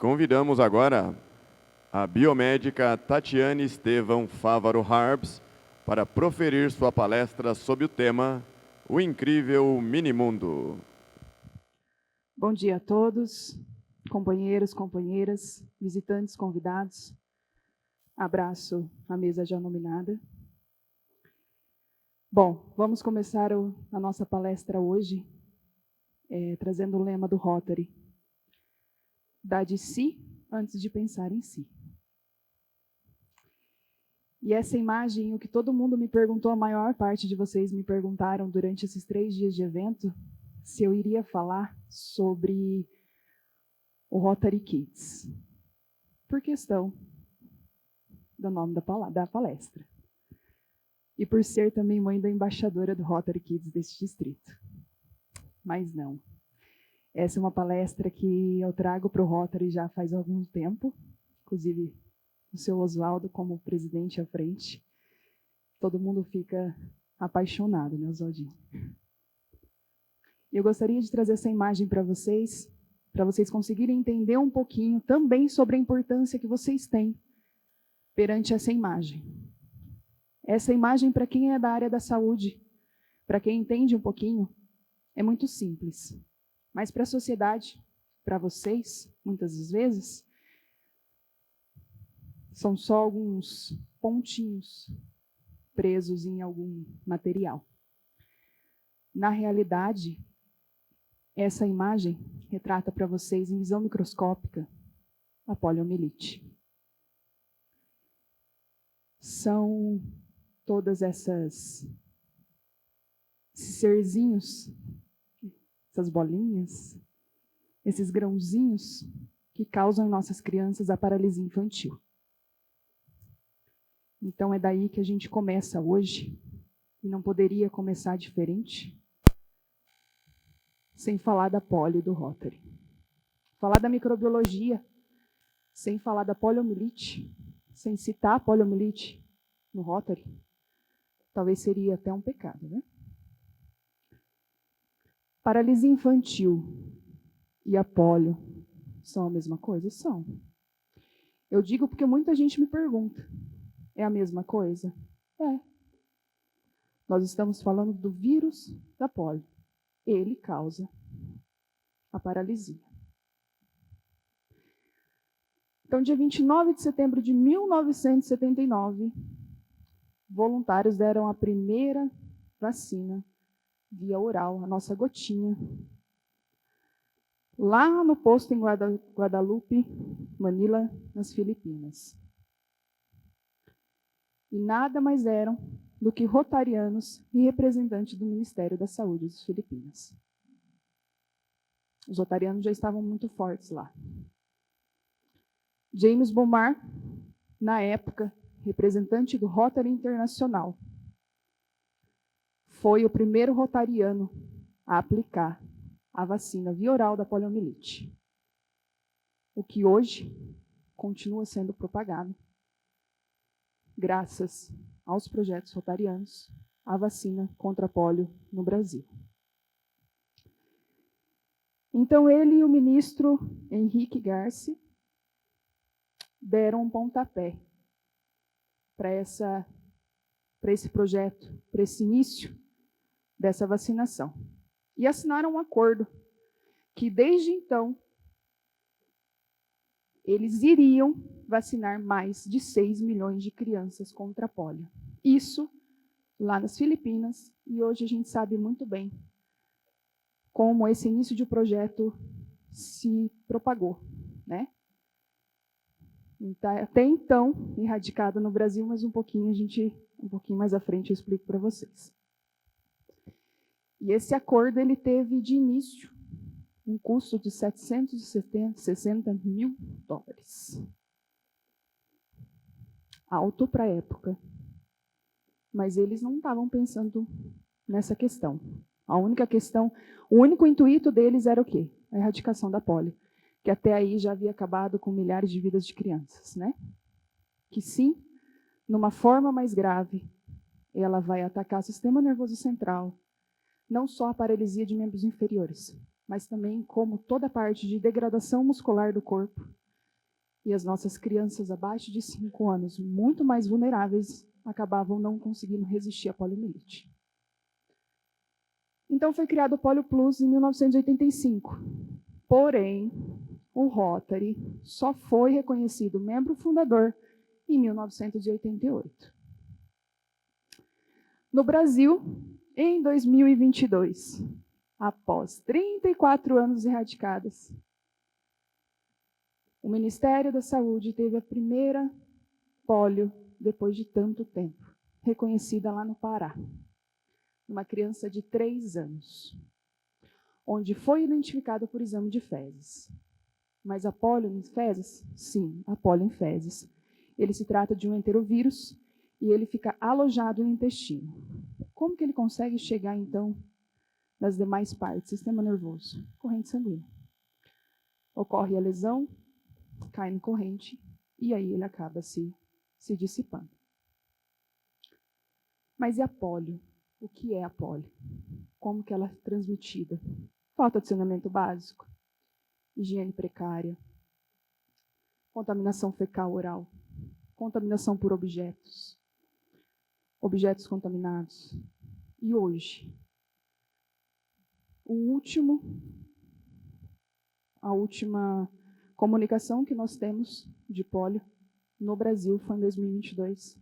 Convidamos agora a biomédica Tatiane Estevão Fávaro Harbs para proferir sua palestra sob o tema O Incrível Minimundo. Bom dia a todos, companheiros, companheiras, visitantes, convidados. Abraço à mesa já nominada. Bom, vamos começar a nossa palestra hoje, trazendo o lema do Rotary. Dá de si antes de pensar em si. E essa imagem, o que todo mundo me perguntou, a maior parte de vocês me perguntaram durante esses 3 dias de evento, se eu iria falar sobre o Rotary Kids, por questão do nome da palestra. E por ser também mãe da embaixadora do Rotary Kids deste distrito. Mas não. Essa é uma palestra que eu trago para o Rotary já faz algum tempo, inclusive o seu Oswaldo como presidente à frente. Todo mundo fica apaixonado, né, Oswaldinho? Eu gostaria de trazer essa imagem para vocês conseguirem entender um pouquinho também sobre a importância que vocês têm perante essa imagem. Essa imagem, para quem é da área da saúde, para quem entende um pouquinho, é muito simples. Mas para a sociedade, para vocês, muitas das vezes, são só alguns pontinhos presos em algum material. Na realidade, essa imagem retrata para vocês, em visão microscópica, a poliomielite. São todas esses serzinhos, essas bolinhas, esses grãozinhos que causam em nossas crianças a paralisia infantil. Então é daí que a gente começa hoje, e não poderia começar diferente, sem falar da polio e do Rotary. Falar da microbiologia, sem falar da poliomielite, sem citar a poliomielite no Rotary, talvez seria até um pecado, né? Paralisia infantil e a polio são a mesma coisa? São. Eu digo porque muita gente me pergunta, é a mesma coisa? É. Nós estamos falando do vírus da polio. Ele causa a paralisia. Então, dia 29 de setembro de 1979, voluntários deram a primeira vacina via oral, a nossa gotinha, lá no posto em Guadalupe, Manila, nas Filipinas. E nada mais eram do que rotarianos e representantes do Ministério da Saúde das Filipinas. Os rotarianos já estavam muito fortes lá. James Bomar, na época, representante do Rotary Internacional, foi o primeiro rotariano a aplicar a vacina via oral da poliomielite, o que hoje continua sendo propagado, graças aos projetos rotarianos, a vacina contra a polio no Brasil. Então, ele e o ministro Henrique Garci deram um pontapé para esse projeto, para esse início dessa vacinação. E assinaram um acordo que, desde então, eles iriam vacinar mais de 6 milhões de crianças contra a polio. Isso lá nas Filipinas, e hoje a gente sabe muito bem como esse início de projeto se propagou, né? Até então, erradicado no Brasil, mas um pouquinho mais à frente eu explico para vocês. E esse acordo ele teve de início um custo de $760 mil. Alto para a época. Mas eles não estavam pensando nessa questão. A única questão, o único intuito deles era o quê? A erradicação da polio, que até aí já havia acabado com milhares de vidas de crianças, né? Que sim, numa forma mais grave, ela vai atacar o sistema nervoso central, não só a paralisia de membros inferiores, mas também como toda a parte de degradação muscular do corpo, E as nossas crianças abaixo de 5 anos, muito mais vulneráveis, acabavam não conseguindo resistir à poliomielite. Então foi criado o Polio Plus em 1985. Porém, o Rotary só foi reconhecido membro fundador em 1988. No Brasil, em 2022, após 34 anos erradicadas, o Ministério da Saúde teve a primeira polio depois de tanto tempo, reconhecida lá no Pará, uma criança de 3 anos, onde foi identificada por exame de fezes. Mas a polio em fezes? Sim, a polio em fezes. Ele se trata de um enterovírus e ele fica alojado no intestino. Como que ele consegue chegar, então, nas demais partes? Sistema nervoso, corrente sanguínea. Ocorre a lesão, cai na corrente, e aí ele acaba se dissipando. Mas e a polio? O que é a polio? Como que ela é transmitida? Falta de saneamento básico, higiene precária, contaminação fecal oral, contaminação por objetos contaminados. E hoje, a última comunicação que nós temos de polio no Brasil foi em 2022.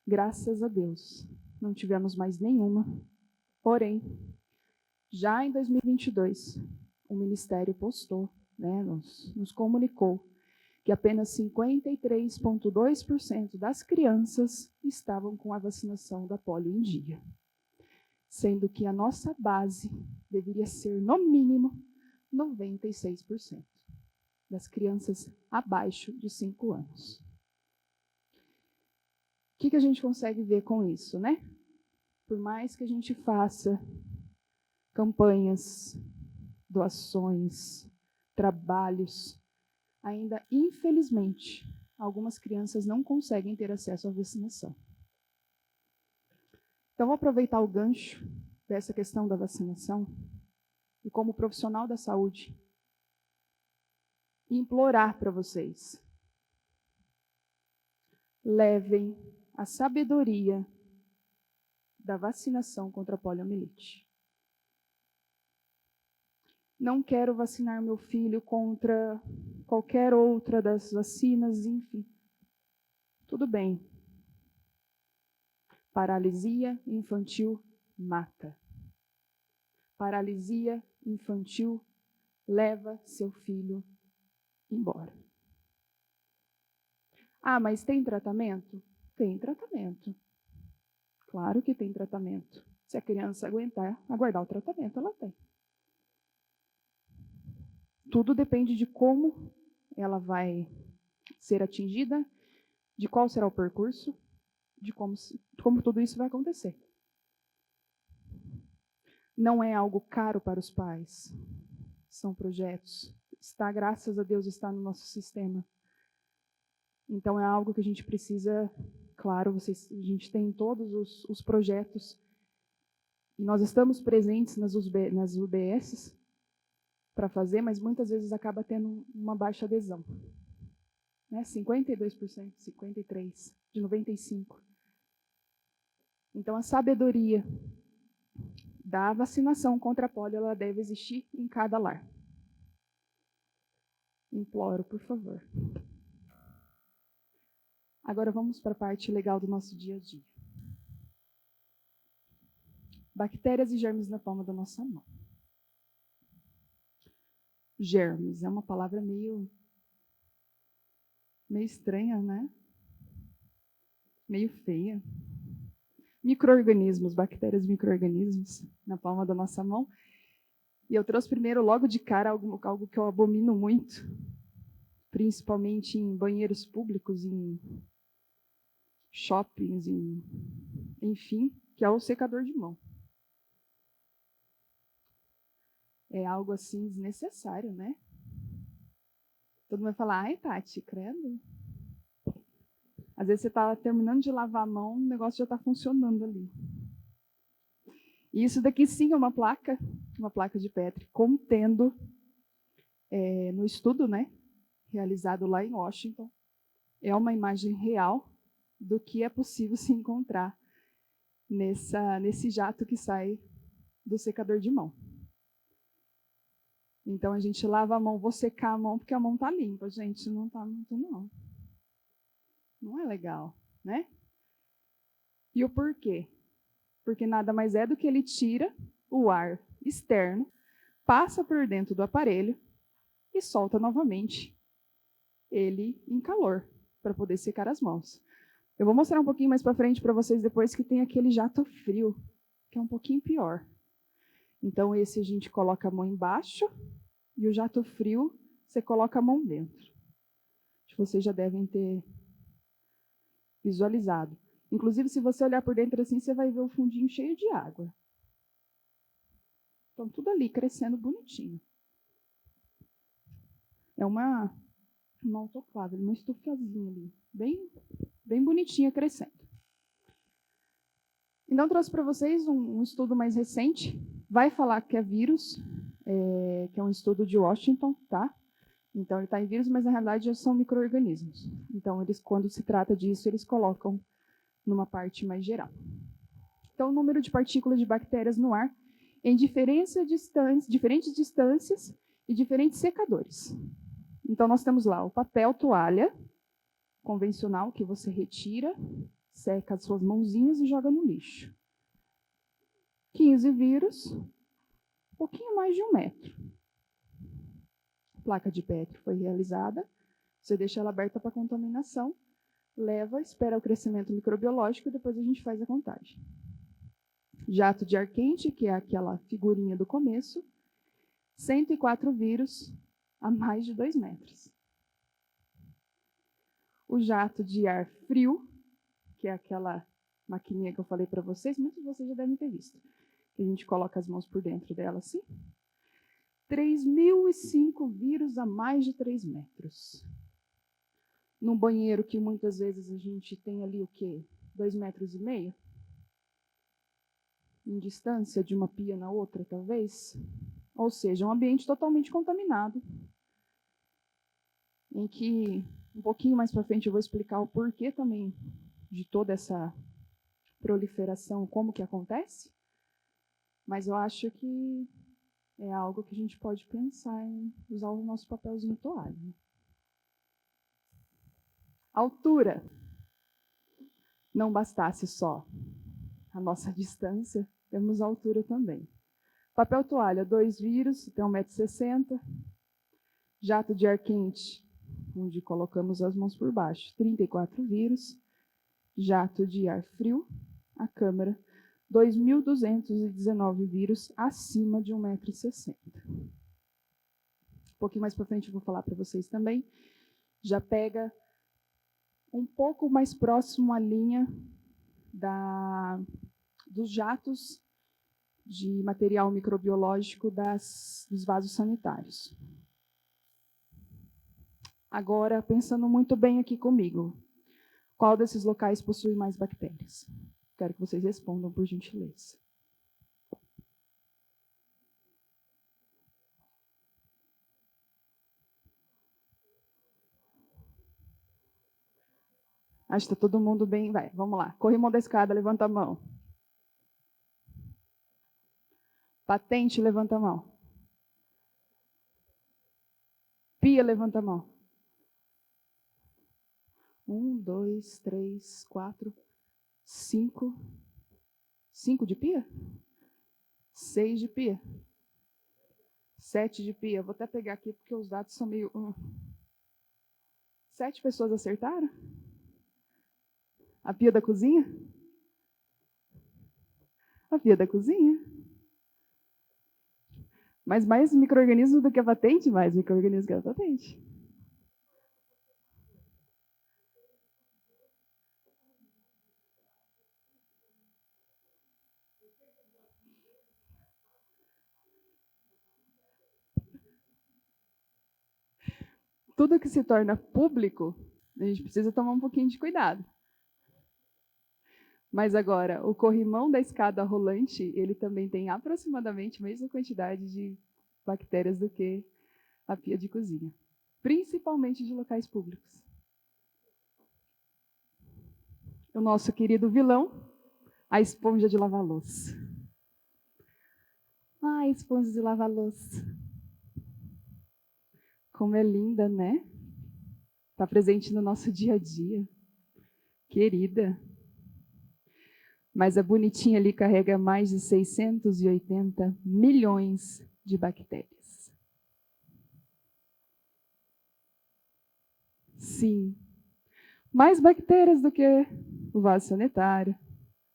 Graças a Deus, não tivemos mais nenhuma. Porém, já em 2022, o Ministério postou, nos comunicou que apenas 53,2% das crianças estavam com a vacinação da polio em dia, sendo que a nossa base deveria ser, no mínimo, 96% das crianças abaixo de 5 anos. O que a gente consegue ver com isso, né? Por mais que a gente faça campanhas, doações, trabalhos, ainda, infelizmente, algumas crianças não conseguem ter acesso à vacinação. Então, vou aproveitar o gancho dessa questão da vacinação e, como profissional da saúde, implorar para vocês: levem a sabedoria da vacinação contra a poliomielite. Não quero vacinar meu filho contra qualquer outra das vacinas, enfim. Tudo bem. Paralisia infantil mata. Paralisia infantil leva seu filho embora. Ah, mas tem tratamento? Tem tratamento. Claro que tem tratamento. Se a criança aguardar o tratamento, ela tem. Tudo depende de como ela vai ser atingida, de qual será o percurso, de como tudo isso vai acontecer. Não é algo caro para os pais. São projetos. Graças a Deus, está no nosso sistema. Então, é algo que a gente precisa, claro, a gente tem todos os projetos, e nós estamos presentes nas UBSs para fazer, mas muitas vezes acaba tendo uma baixa adesão. 52%, 53%, de 95%. Então, a sabedoria da vacinação contra a polio, ela deve existir em cada lar. Imploro, por favor. Agora vamos para a parte legal do nosso dia a dia. Bactérias e germes na palma da nossa mão. Germes é uma palavra meio estranha, né? Meio feia. Micro-organismos, bactérias e micro-organismos na palma da nossa mão. E eu trouxe primeiro, logo de cara, algo que eu abomino muito, principalmente em banheiros públicos, em shoppings, enfim, que é o secador de mão. É algo assim desnecessário, né? Todo mundo vai falar: ai, Tati, credo. Às vezes você está terminando de lavar a mão, o negócio já está funcionando ali. E isso daqui sim é uma placa de Petri, contendo, no estudo, né, realizado lá em Washington. É uma imagem real do que é possível se encontrar nesse jato que sai do secador de mão. Então, a gente lava a mão, vou secar a mão, porque a mão está limpa. Gente, não está muito, não. Não é legal, né? E o porquê? Porque nada mais é do que ele tira o ar externo, passa por dentro do aparelho e solta novamente ele em calor, para poder secar as mãos. Eu vou mostrar um pouquinho mais para frente para vocês depois que tem aquele jato frio, que é um pouquinho pior. Então, esse a gente coloca a mão embaixo e o jato frio, você coloca a mão dentro. Acho que vocês já devem ter visualizado. Inclusive, se você olhar por dentro assim, você vai ver o fundinho cheio de água. Então, tudo ali crescendo bonitinho. É uma autoclave, uma estufazinha ali, bem bonitinha crescendo. Então, trouxe para vocês um estudo mais recente. Vai falar que é vírus, que é um estudo de Washington, tá? Então, ele está em vírus, mas na realidade são micro-organismos. Então, eles, quando se trata disso, eles colocam numa parte mais geral. Então, o número de partículas de bactérias no ar em diferentes distâncias e diferentes secadores. Então, nós temos lá o papel toalha convencional, que você retira, seca as suas mãozinhas e joga no lixo. 15 vírus, um pouquinho mais de 1 metro. A placa de Petri foi realizada, você deixa ela aberta para contaminação, leva, espera o crescimento microbiológico e depois a gente faz a contagem. Jato de ar quente, que é aquela figurinha do começo, 104 vírus a mais de 2 metros. O jato de ar frio, que é aquela maquininha que eu falei para vocês, muitos de vocês já devem ter visto. Que a gente coloca as mãos por dentro dela assim. 3.005 vírus a mais de 3 metros. Num banheiro que muitas vezes a gente tem ali o quê? 2,5 metros? Em distância de uma pia na outra, talvez. Ou seja, um ambiente totalmente contaminado. Em que, um pouquinho mais para frente, eu vou explicar o porquê também de toda essa proliferação, como que acontece. Mas eu acho que é algo que a gente pode pensar em usar o nosso papelzinho toalha. Altura. Não bastasse só a nossa distância, temos a altura também. Papel toalha, 2 vírus, tem 1,60 m. Jato de ar quente, onde colocamos as mãos por baixo, 34 vírus. Jato de ar frio, a câmara, 2.219 vírus acima de 1,60 m. Um pouquinho mais para frente eu vou falar para vocês também. Já pega um pouco mais próximo à linha dos jatos de material microbiológico dos vasos sanitários. Agora, pensando muito bem aqui comigo, qual desses locais possui mais bactérias? Quero que vocês respondam, por gentileza. Acho que está todo mundo bem. Vai, vamos lá. Corrimão da escada, levanta a mão. Patente, levanta a mão. Pia, levanta a mão. 1, 2, 3, 4, 5. 5 de pia? 6 de pia? 7 de pia. Vou até pegar aqui porque os dados são meio... 7 pessoas acertaram? A pia da cozinha? A pia da cozinha. Mas mais micro-organismos do que a patente? Mais micro-organismos que a patente. Tudo que se torna público, a gente precisa tomar um pouquinho de cuidado. Mas agora, o corrimão da escada rolante, ele também tem aproximadamente a mesma quantidade de bactérias do que a pia de cozinha. principalmente de locais públicos. O nosso querido vilão, a esponja de lavar louça. Ai, esponja de lavar louça. Como é linda, né? Está presente no nosso dia a dia. Querida. Mas a bonitinha ali carrega mais de 680 milhões de bactérias. Sim. Mais bactérias do que o vaso sanitário.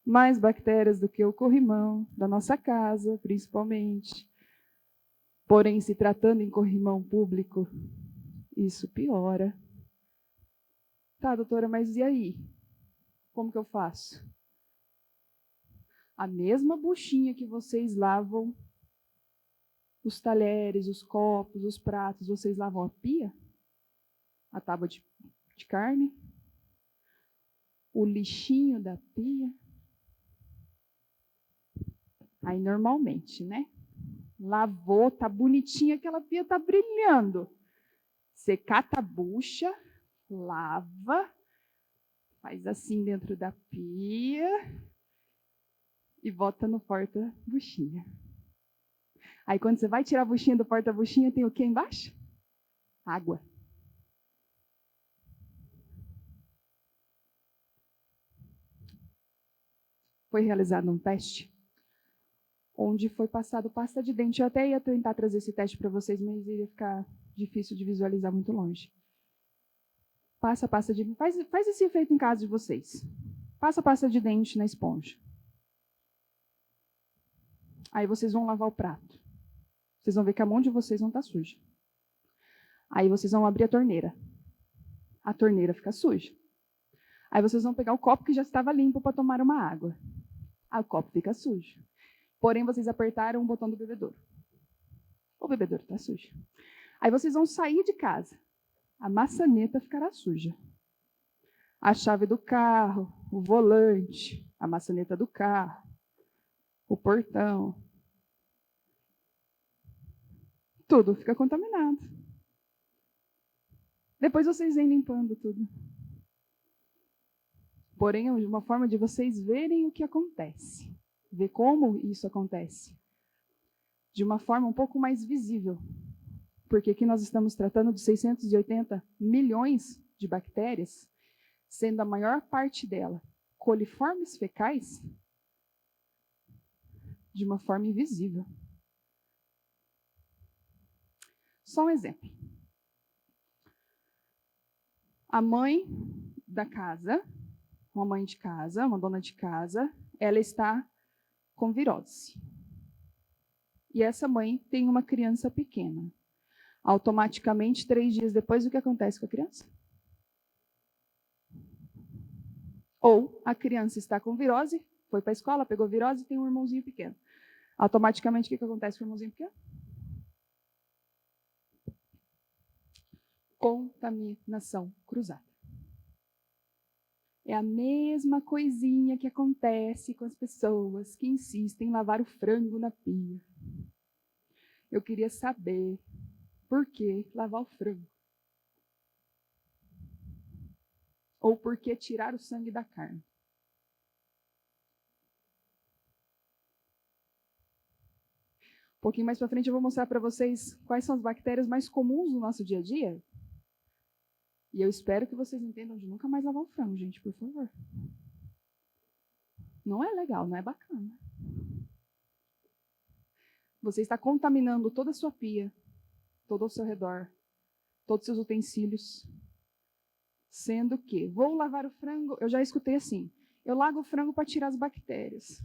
Mais bactérias do que o corrimão da nossa casa, principalmente. Porém, se tratando em corrimão público, isso piora. Tá, doutora, mas e aí? Como que eu faço? A mesma buchinha que vocês lavam os talheres, os copos, os pratos, vocês lavam a pia? A tábua de carne? O lixinho da pia? Aí, normalmente, né? Lavou, tá bonitinha, aquela pia tá brilhando. Você cata a bucha, lava, faz assim dentro da pia e bota no porta-buchinha. Aí, quando você vai tirar a buchinha do porta-buchinha, tem o que embaixo? Água. Foi realizado um teste onde foi passado pasta de dente. Eu até ia tentar trazer esse teste para vocês, mas ia ficar difícil de visualizar muito longe. Passa a pasta de dente. Faz esse efeito em casa de vocês. Passa a pasta de dente na esponja. Aí vocês vão lavar o prato. Vocês vão ver que a mão de vocês não está suja. Aí vocês vão abrir a torneira. A torneira fica suja. Aí vocês vão pegar o copo que já estava limpo para tomar uma água. Aí o copo fica sujo. Porém, vocês apertaram o botão do bebedouro. O bebedouro está sujo. Aí vocês vão sair de casa. A maçaneta ficará suja. A chave do carro, o volante, a maçaneta do carro, o portão. Tudo fica contaminado. Depois vocês vêm limpando tudo. Porém, é uma forma de vocês verem o que acontece. Ver como isso acontece. De uma forma um pouco mais visível. Porque aqui nós estamos tratando de 680 milhões de bactérias, sendo a maior parte dela coliformes fecais, de uma forma invisível. Só um exemplo. A mãe da casa, uma mãe de casa, uma dona de casa, ela está com virose. E essa mãe tem uma criança pequena. Automaticamente, 3 dias depois, o que acontece com a criança? Ou a criança está com virose, foi para a escola, pegou virose e tem um irmãozinho pequeno. Automaticamente, o que acontece com o irmãozinho pequeno? Contaminação cruzada. É a mesma coisinha que acontece com as pessoas que insistem em lavar o frango na pia. Eu queria saber por que lavar o frango. Ou por que tirar o sangue da carne. Um pouquinho mais para frente eu vou mostrar para vocês quais são as bactérias mais comuns no nosso dia a dia. E eu espero que vocês entendam de nunca mais lavar o frango, gente, por favor. Não é legal, não é bacana. Você está contaminando toda a sua pia, todo ao seu redor, todos os seus utensílios. Sendo que, vou lavar o frango, eu já escutei assim, eu lavo o frango para tirar as bactérias.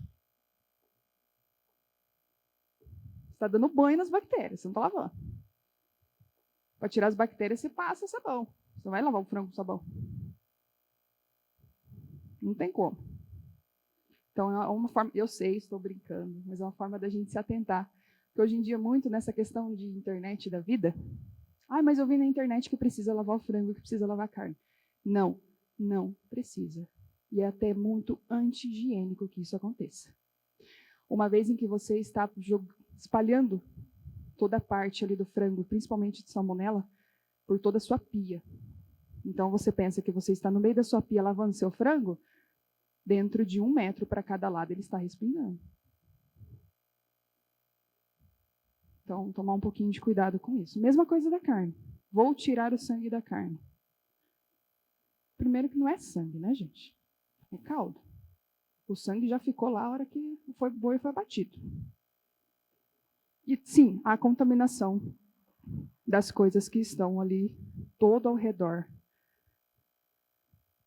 Você está dando banho nas bactérias, você não está lavando. Para tirar as bactérias, você passa sabão. Você não vai lavar o frango com sabão. Não tem como. Então, é uma forma, eu sei, estou brincando, mas é uma forma da gente se atentar. Porque hoje em dia, muito nessa questão de internet da vida, mas eu vi na internet que precisa lavar o frango, que precisa lavar a carne. Não, não precisa. E é até muito anti-higiênico que isso aconteça. Uma vez em que você está espalhando toda a parte ali do frango, principalmente de salmonela, por toda a sua pia. Então, você pensa que você está no meio da sua pia lavando seu frango, dentro de 1 metro para cada lado ele está respingando. Então, tomar um pouquinho de cuidado com isso. Mesma coisa da carne. Vou tirar o sangue da carne. Primeiro que não é sangue, né, gente? É caldo. O sangue já ficou lá a hora que o boi foi abatido. E sim, há contaminação das coisas que estão ali todo ao redor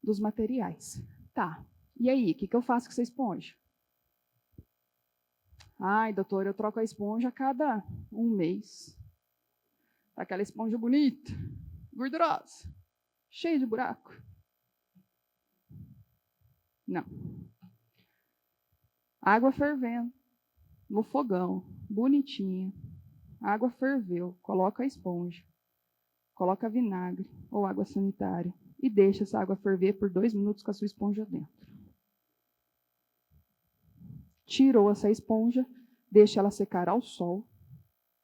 dos materiais. Tá. E aí, o que eu faço com essa esponja? Ai, doutor, eu troco a esponja a cada 1 mês. Aquela esponja bonita, gordurosa, cheia de buraco. Não. Água fervendo, no fogão, bonitinha. A água ferveu, coloca a esponja, coloca vinagre ou água sanitária e deixa essa água ferver por 2 minutos com a sua esponja dentro. Tirou essa esponja, deixa ela secar ao sol,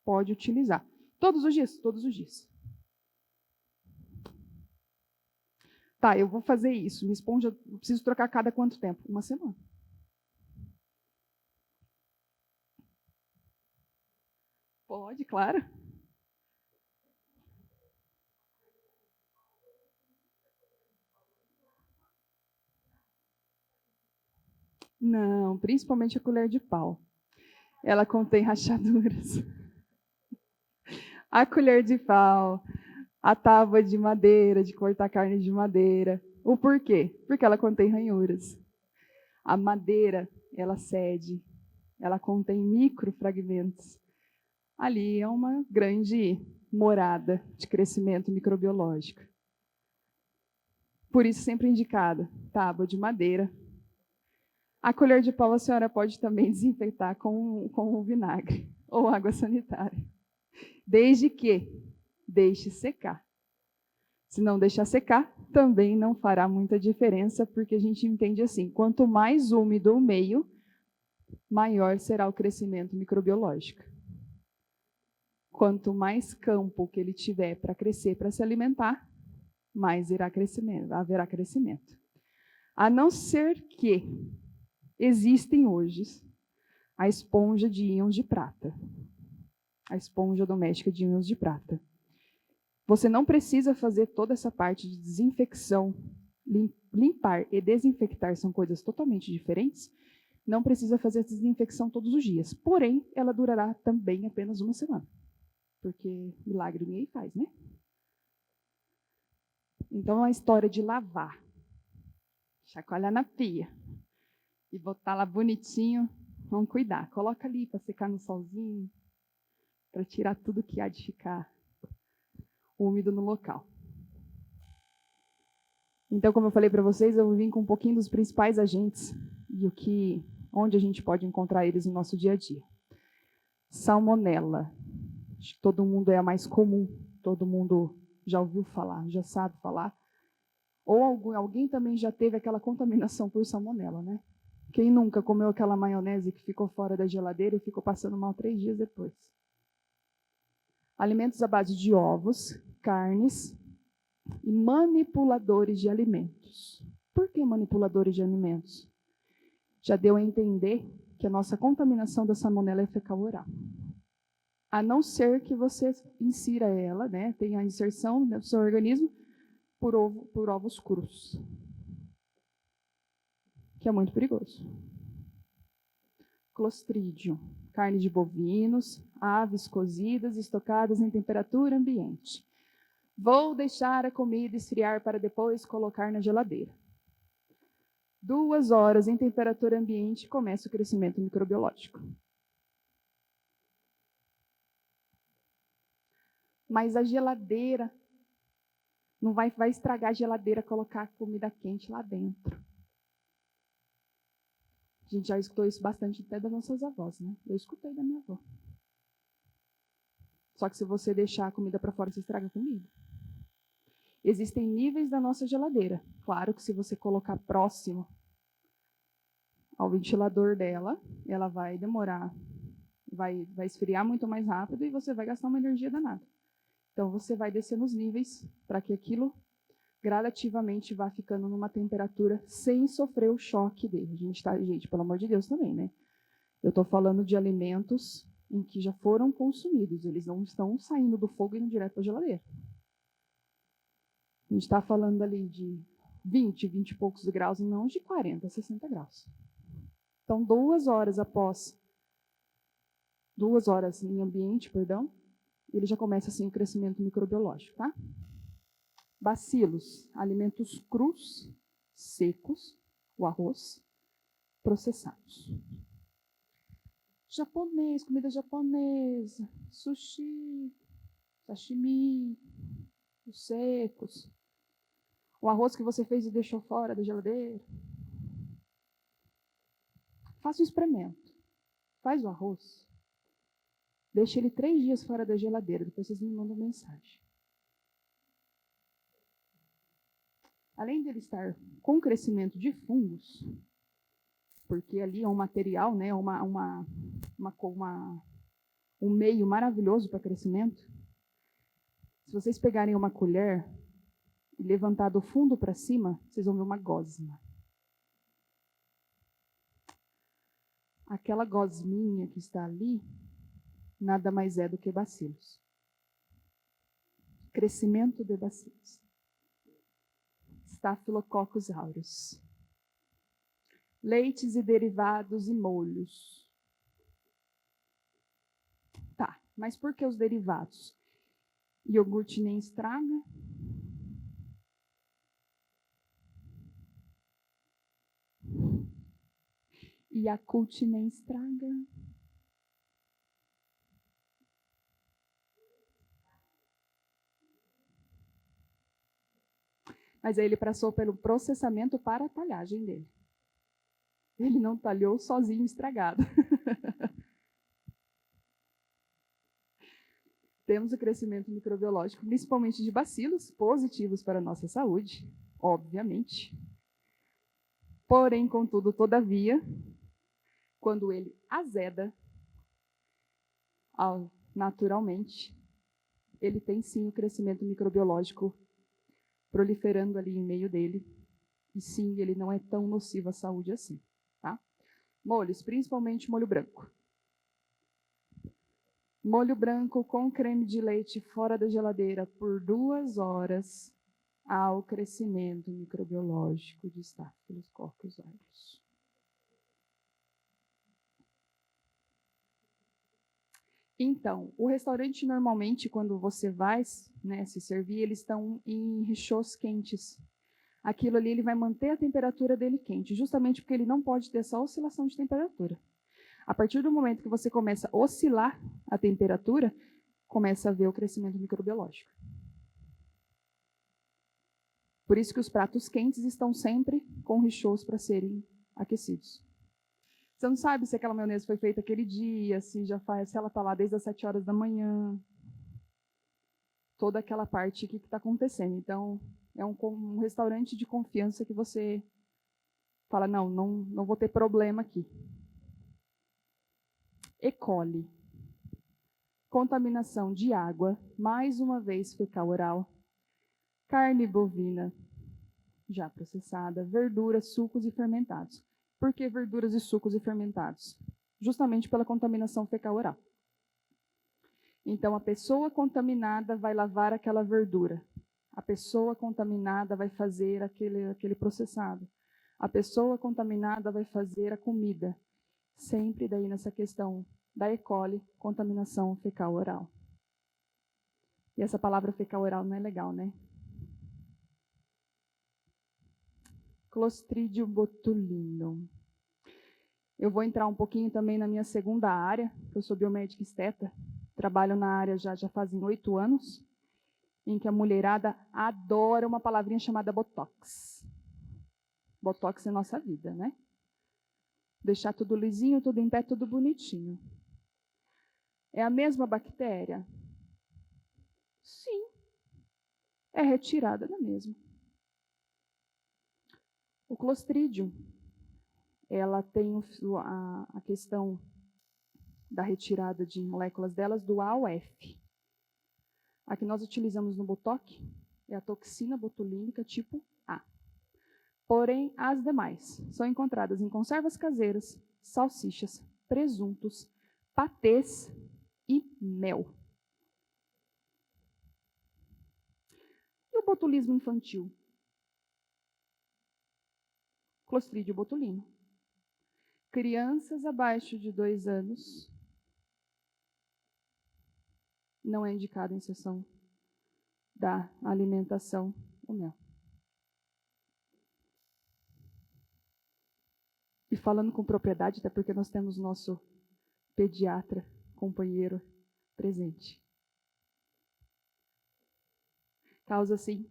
pode utilizar. Todos os dias? Todos os dias. Tá, eu vou fazer isso. Minha esponja, eu preciso trocar a cada quanto tempo? 1 semana. Pode, claro. Não, principalmente a colher de pau. Ela contém rachaduras. A colher de pau, a tábua de madeira, de cortar carne de madeira. O porquê? Porque ela contém ranhuras. A madeira, ela cede, ela contém microfragmentos. Ali é uma grande morada de crescimento microbiológico. Por isso, sempre indicada, tábua de madeira. A colher de pau a senhora pode também desinfetar com vinagre ou água sanitária. Desde que deixe secar. Se não deixar secar, também não fará muita diferença, porque a gente entende assim, quanto mais úmido o meio, maior será o crescimento microbiológico. Quanto mais campo que ele tiver para crescer, para se alimentar, mais haverá crescimento. A não ser que existem hoje a esponja de íons de prata. A esponja doméstica de íons de prata. Você não precisa fazer toda essa parte de desinfecção. Limpar e desinfectar são coisas totalmente diferentes. Não precisa fazer essa desinfecção todos os dias. Porém, ela durará também apenas 1 semana. Porque milagre ninguém faz, né? Então, a história de lavar, chacoalhar na pia e botar lá bonitinho, vamos cuidar. Coloca ali para secar no solzinho, para tirar tudo que há de ficar úmido no local. Então, como eu falei para vocês, eu vim com um pouquinho dos principais agentes e onde a gente pode encontrar eles no nosso dia a dia. Salmonela. Acho que todo mundo é a mais comum, todo mundo já ouviu falar, já sabe falar. Ou alguém também já teve aquela contaminação por salmonela, né? Quem nunca comeu aquela maionese que ficou fora da geladeira e ficou passando mal 3 dias depois? Alimentos à base de ovos, carnes e manipuladores de alimentos. Por que manipuladores de alimentos? Já deu a entender que a nossa contaminação da salmonela é fecal-oral. A não ser que você insira ela, né, tenha a inserção no seu organismo por ovos crus, que é muito perigoso. Clostridium, carne de bovinos, aves cozidas, estocadas em temperatura ambiente. Vou deixar a comida esfriar para depois colocar na geladeira. 2 horas em temperatura ambiente começa o crescimento microbiológico. Mas a geladeira, não vai estragar a geladeira colocar comida quente lá dentro. A gente já escutou isso bastante até das nossas avós, né? Eu escutei da minha avó. Só que se você deixar a comida para fora, você estraga a comida. Existem níveis da nossa geladeira. Claro que se você colocar próximo ao ventilador dela, ela vai demorar, vai esfriar muito mais rápido e você vai gastar uma energia danada. Então, você vai descendo os níveis para que aquilo gradativamente vá ficando numa temperatura sem sofrer o choque dele. Gente, pelo amor de Deus também, né? Eu estou falando de alimentos em que já foram consumidos. Eles não estão saindo do fogo e indo direto para a geladeira. A gente está falando ali de 20 e poucos graus, não de 40, 60 graus. Então, 2 horas após, 2 horas em ambiente, ele já começa assim o crescimento microbiológico, tá? Bacilos, alimentos crus, secos, o arroz, processados. Japonês, comida japonesa, sushi, sashimi, os secos. O arroz que você fez e deixou fora da geladeira. Faça um experimento. Faz o arroz. Deixe ele 3 dias fora da geladeira. Depois vocês me mandam mensagem. Além dele estar com crescimento de fungos, porque ali é um material, né, um meio maravilhoso para crescimento. Se vocês pegarem uma colher e levantar do fundo para cima, vocês vão ver uma gosma. Aquela gosminha que está ali, nada mais é do que bacilos. Crescimento de bacilos. Staphylococcus aureus. Leites e derivados e molhos. Tá, mas por que os derivados? Iogurte nem estraga. Yakult nem estraga. Mas aí ele passou pelo processamento para a talhagem dele. Ele não talhou sozinho estragado. Temos o crescimento microbiológico, principalmente de bacilos, positivos para a nossa saúde, obviamente. Porém, contudo, todavia, quando ele azeda, naturalmente, ele tem sim o crescimento microbiológico proliferando ali em meio dele. E sim, ele não é tão nocivo à saúde assim. Tá? Molhos, principalmente molho branco. Molho branco com creme de leite fora da geladeira por 2 horas ao crescimento microbiológico de Staphylococcus aureus. Então, o restaurante normalmente, quando você vai, né, se servir, eles estão em rechôs quentes. Aquilo ali ele vai manter a temperatura dele quente, justamente porque ele não pode ter essa oscilação de temperatura. A partir do momento que você começa a oscilar a temperatura, começa a haver o crescimento microbiológico. Por isso que os pratos quentes estão sempre com rechôs para serem aquecidos. Você não sabe se aquela maionese foi feita aquele dia, se ela está lá desde as 7 horas da manhã. Toda aquela parte que está acontecendo. Então, é um restaurante de confiança que você fala, não vou ter problema aqui. E. coli. Contaminação de água, mais uma vez fecal oral. Carne bovina já processada, verduras, sucos e fermentados. Por que verduras e sucos e fermentados? Justamente pela contaminação fecal oral. Então, a pessoa contaminada vai lavar aquela verdura. A pessoa contaminada vai fazer aquele processado. A pessoa contaminada vai fazer a comida. Sempre daí nessa questão da E. coli, contaminação fecal oral. E essa palavra fecal oral não é legal, né? Clostridium botulinum. Eu vou entrar um pouquinho também na minha segunda área, eu sou biomédica esteta, trabalho na área já fazem 8 anos, em que a mulherada adora uma palavrinha chamada Botox. Botox é nossa vida, né? Deixar tudo lisinho, tudo em pé, tudo bonitinho. É a mesma bactéria? Sim. É retirada da mesma. O Clostridium, ela tem a questão da retirada de moléculas delas do A ao F. A que nós utilizamos no Botox é a toxina botulínica tipo A. Porém, as demais são encontradas em conservas caseiras, salsichas, presuntos, patês e mel. E o botulismo infantil? Clostridio botulino. Crianças abaixo de 2 anos, não é indicada a inserção da alimentação o mel. E falando com propriedade, até porque nós temos nosso pediatra, companheiro, presente. Causa, sim,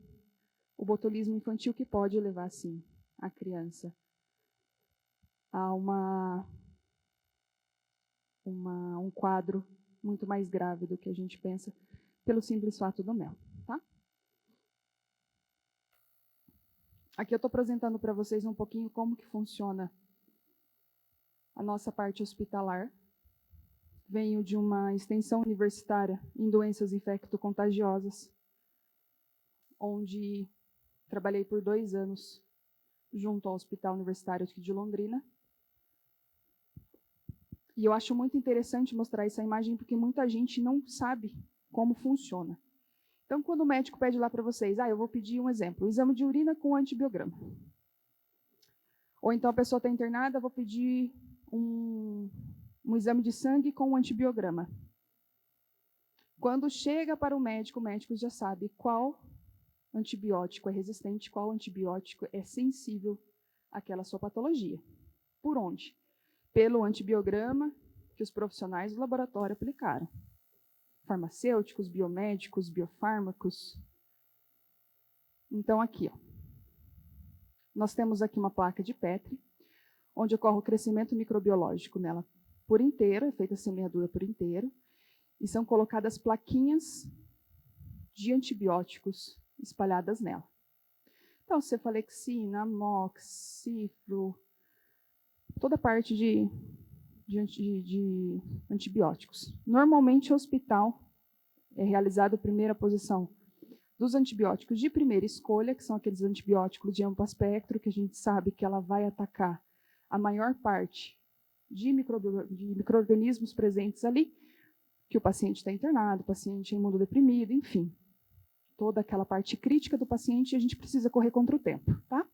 o botulismo infantil, que pode levar, sim, a criança a um quadro muito mais grave do que a gente pensa, pelo simples fato do mel. Tá? Aqui eu estou apresentando para vocês um pouquinho como que funciona a nossa parte hospitalar. Venho de uma extensão universitária em doenças infecto-contagiosas, onde trabalhei por 2 anos junto ao Hospital Universitário aqui de Londrina. E eu acho muito interessante mostrar essa imagem, porque muita gente não sabe como funciona. Então, quando o médico pede lá para vocês, eu vou pedir um exemplo, um exame de urina com antibiograma. Ou então a pessoa está internada, vou pedir um exame de sangue com antibiograma. Quando chega para o médico já sabe qual antibiótico é resistente, qual antibiótico é sensível àquela sua patologia. Por onde? Pelo antibiograma que os profissionais do laboratório aplicaram. Farmacêuticos, biomédicos, biofármacos. Então, aqui, nós temos aqui uma placa de Petri, onde ocorre o crescimento microbiológico nela por inteiro, é feita a semeadura por inteiro, e são colocadas plaquinhas de antibióticos espalhadas nela. Então, cefalexina, mox, cifro, toda parte de antibióticos. Normalmente, o hospital é realizado a primeira posição dos antibióticos de primeira escolha, que são aqueles antibióticos de amplo espectro, que a gente sabe que ela vai atacar a maior parte de micro-organismos presentes ali, que o paciente está internado, o paciente é imunodeprimido, enfim. Toda aquela parte crítica do paciente, a gente precisa correr contra o tempo, tá?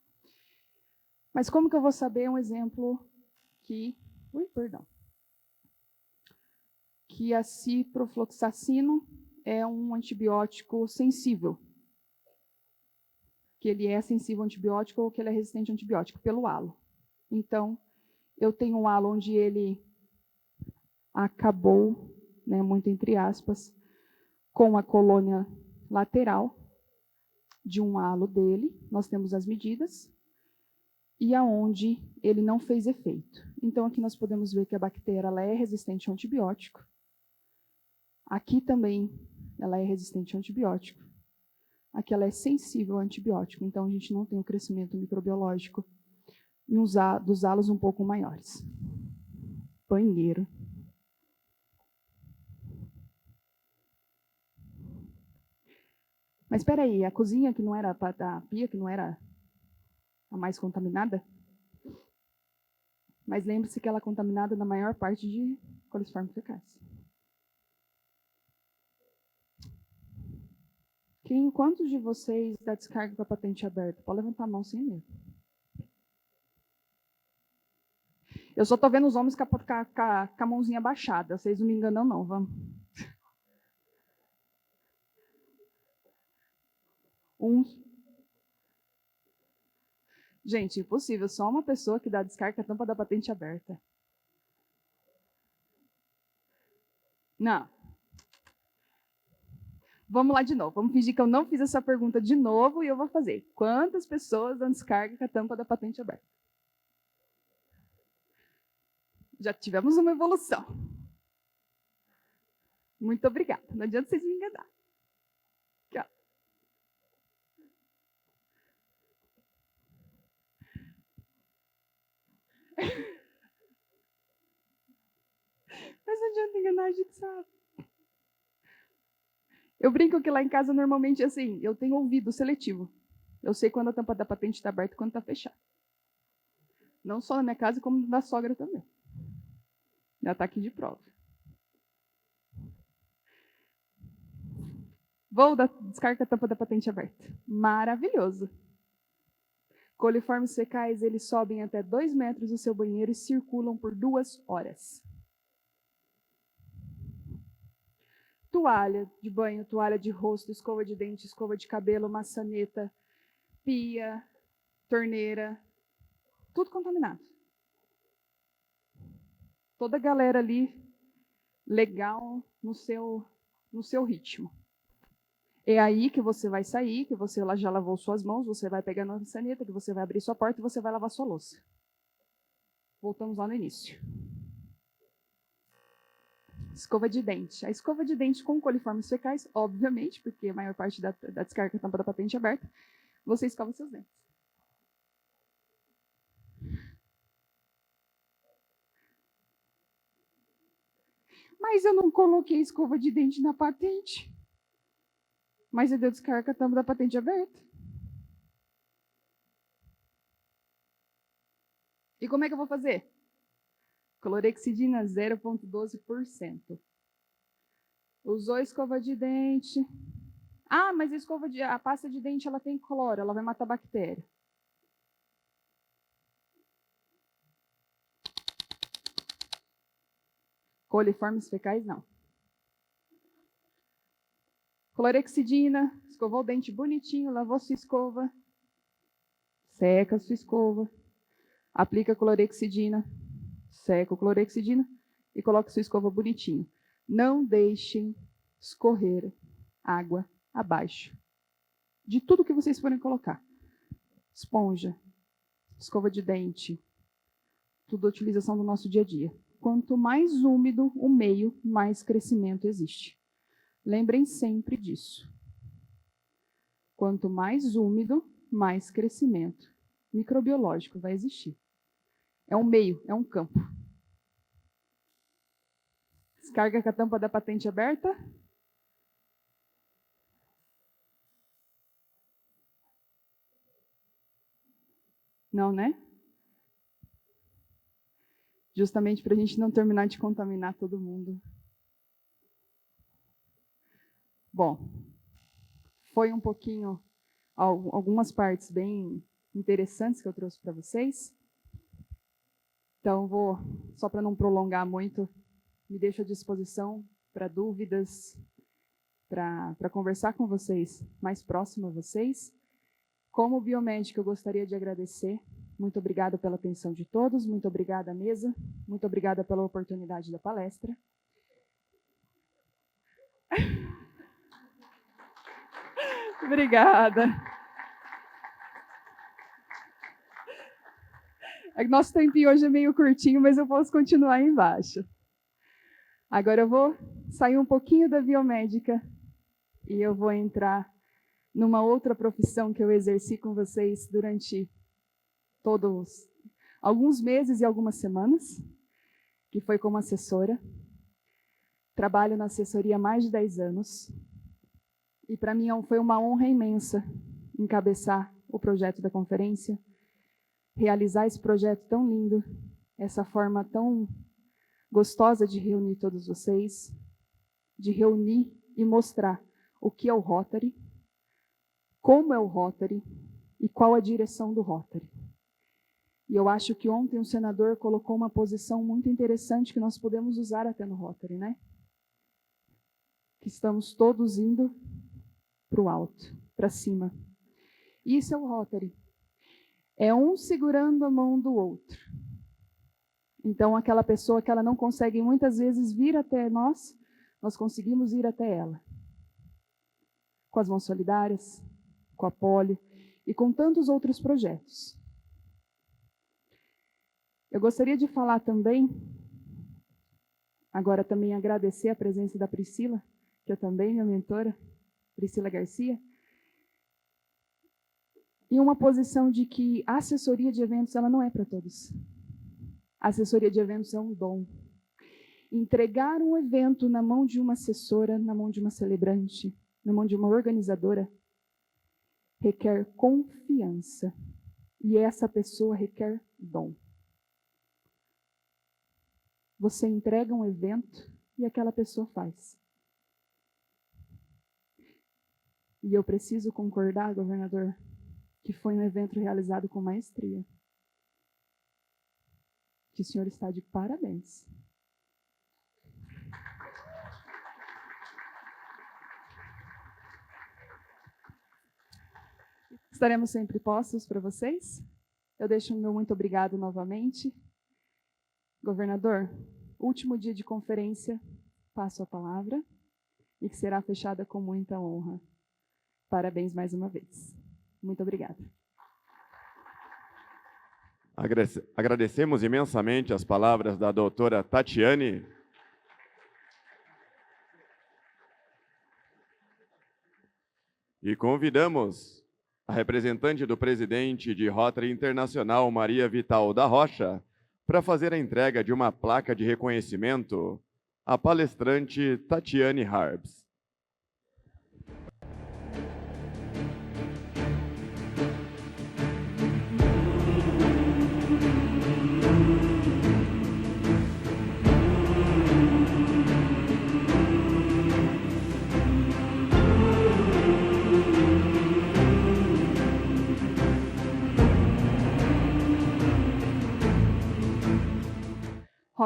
Mas como que eu vou saber um exemplo que a ciprofloxacino é um antibiótico sensível, que ele é sensível ao antibiótico ou que ele é resistente ao antibiótico, pelo halo. Então, eu tenho um halo onde ele acabou, muito entre aspas, com a colônia lateral de um halo dele, nós temos as medidas, e aonde ele não fez efeito. Então, aqui nós podemos ver que a bactéria ela é resistente ao antibiótico. Aqui também ela é resistente ao antibiótico. Aqui ela é sensível ao antibiótico, então a gente não tem o crescimento microbiológico dos halos um pouco maiores. Banheiro. Mas espera aí, a cozinha que não era a pia, que não era a mais contaminada? Mas lembre-se que ela é contaminada na maior parte de coliformes fecais. Quantos de vocês dá descarga com a patente aberta? Pode levantar a mão sem medo. Eu só estou vendo os homens com a mãozinha baixada. Vocês não me enganam, não. Vamos. Gente, impossível. Só uma pessoa que dá descarga com a tampa da patente aberta. Não. Vamos lá de novo. Vamos fingir que eu não fiz essa pergunta de novo e eu vou fazer. Quantas pessoas dão descarga com a tampa da patente aberta? Já tivemos uma evolução. Muito obrigada. Não adianta vocês me enganar. Aqui, ó. Mas não adianta enganar, a gente sabe. Eu brinco que lá em casa, normalmente, assim, eu tenho ouvido seletivo. Eu sei quando a tampa da patente está aberta e quando está fechada. Não só na minha casa, como na sogra também. Já está aqui de prova. Vou da descarga a tampa da patente aberta. Maravilhoso. Coliformes fecais, eles sobem até 2 metros do seu banheiro e circulam por 2 horas. Toalha de banho, toalha de rosto, escova de dente, escova de cabelo, maçaneta, pia, torneira, tudo contaminado. Toda a galera ali, legal, no seu ritmo. É aí que você vai sair, que você já lavou suas mãos, você vai pegar na maçaneta, que você vai abrir sua porta e você vai lavar sua louça. Voltamos lá no início. Escova de dente. A escova de dente com coliformes fecais, obviamente, porque a maior parte da descarga da tampa da patente é aberta, você escova seus dentes. Mas eu não coloquei escova de dente na patente. Mas eu dei descarga a tampa da patente aberta. E como é que eu vou fazer? Clorexidina 0,12%. Usou escova de dente. Ah, mas a pasta de dente ela tem cloro, ela vai matar bactéria. Coliformes fecais, não. Clorexidina, escovou o dente bonitinho, lavou sua escova, seca sua escova, aplica clorexidina, seca o clorexidina e coloca sua escova bonitinho. Não deixem escorrer água abaixo de tudo que vocês forem colocar. Esponja, escova de dente, tudo a utilização do nosso dia a dia. Quanto mais úmido o meio, mais crescimento existe. Lembrem sempre disso. Quanto mais úmido, mais crescimento microbiológico vai existir. É um meio, é um campo. Descarga com a tampa da patente aberta. Não, né? Justamente para a gente não terminar de contaminar todo mundo. Bom, foi um pouquinho, algumas partes bem interessantes que eu trouxe para vocês. Então, só para não prolongar muito, me deixo à disposição para dúvidas, para conversar com vocês, mais próximo a vocês. Como biomédica, eu gostaria de agradecer. Muito obrigada pela atenção de todos, muito obrigada à mesa, muito obrigada pela oportunidade da palestra. Obrigada. Nosso tempinho hoje é meio curtinho, mas eu posso continuar aí embaixo. Agora eu vou sair um pouquinho da biomédica e eu vou entrar numa outra profissão que eu exerci com vocês durante alguns meses e algumas semanas, que foi como assessora. Trabalho na assessoria há mais de 10 anos. E para mim foi uma honra imensa encabeçar o projeto da conferência, realizar esse projeto tão lindo, essa forma tão gostosa de reunir todos vocês, de reunir e mostrar o que é o Rotary, como é o Rotary e qual a direção do Rotary. E eu acho que ontem o senador colocou uma posição muito interessante que nós podemos usar até no Rotary, né? Que estamos todos indo para o alto, para cima. Isso é o Rotary. É um segurando a mão do outro. Então, aquela pessoa que ela não consegue muitas vezes vir até nós conseguimos ir até ela. Com as mãos solidárias, com a Polio e com tantos outros projetos. Eu gostaria de falar também, agora também agradecer a presença da Priscila, que é também minha mentora, Priscila Garcia, em uma posição de que a assessoria de eventos ela não é para todos. A assessoria de eventos é um dom. Entregar um evento na mão de uma assessora, na mão de uma celebrante, na mão de uma organizadora, requer confiança. E essa pessoa requer dom. Você entrega um evento e aquela pessoa faz. E eu preciso concordar, governador, que foi um evento realizado com maestria. Que o senhor está de parabéns. Estaremos sempre postos para vocês. Eu deixo o meu muito obrigado novamente. Governador, último dia de conferência, passo a palavra e que será fechada com muita honra. Parabéns mais uma vez. Muito obrigada. Agradecemos imensamente as palavras da doutora Tatiane. E convidamos a representante do presidente de Rotary Internacional, Maria Vital da Rocha, para fazer a entrega de uma placa de reconhecimento à palestrante Tatiane Harbs.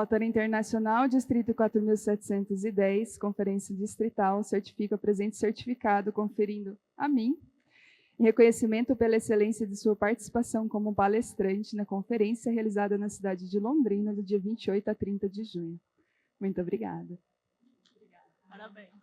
Rotary Internacional, Distrito 4.710, Conferência Distrital, certifica o presente certificado conferindo a mim em reconhecimento pela excelência de sua participação como palestrante na conferência realizada na cidade de Londrina, do dia 28 a 30 de junho. Muito obrigada. Parabéns.